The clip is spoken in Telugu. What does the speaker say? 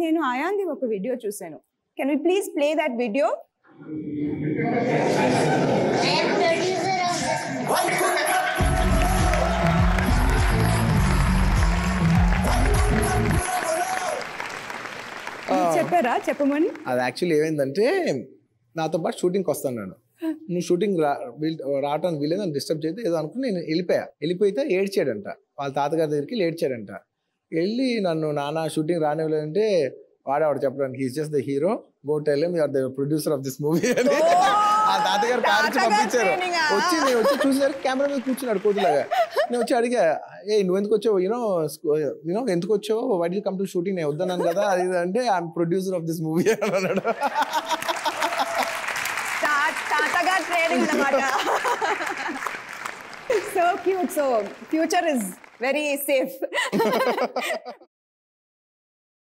నేను ఆయాంది ఒక వీడియో చూశాను. Can we please play that video? చెప్పారా చెప్పమని? అది యాక్చువల్లీ ఏమైందంటే నాతో పాటు షూటింగ్కి వస్తాను నేను. నువ్వు షూటింగ్ రావటానికి వీలేదు అని డిస్టర్బ్ చేస్తే ఏదో అనుకుని నేను వెళ్ళిపోతే ఏడ్చాడంట. వాళ్ళ తాతగారి దగ్గరికి ఏడ్చాడంట. వెళ్ళి నన్ను నాన్న షూటింగ్ రానివ్వలేదంటే వాడేవాడు చెప్పడానికి he's just the hero, go tell him you are the producer of this movie అని ఆ తాతగారు కారు పంపించారు. నేను వచ్చి చూసేసరికి కెమెరా మీద కూర్చున్నాడు కోతిలాగా. నేను వచ్చి అడిగా, నువ్వు ఎందుకు వచ్చావు, యూనో ఎందుకు వచ్చావు, why did you come to shooting, నేను వద్దన్నాను కదా అది అంటే I'm producer of this movie అని అన్నాడు. తాతగా ట్రైనింగ్ అన్నమాట. So cute. So future is very safe.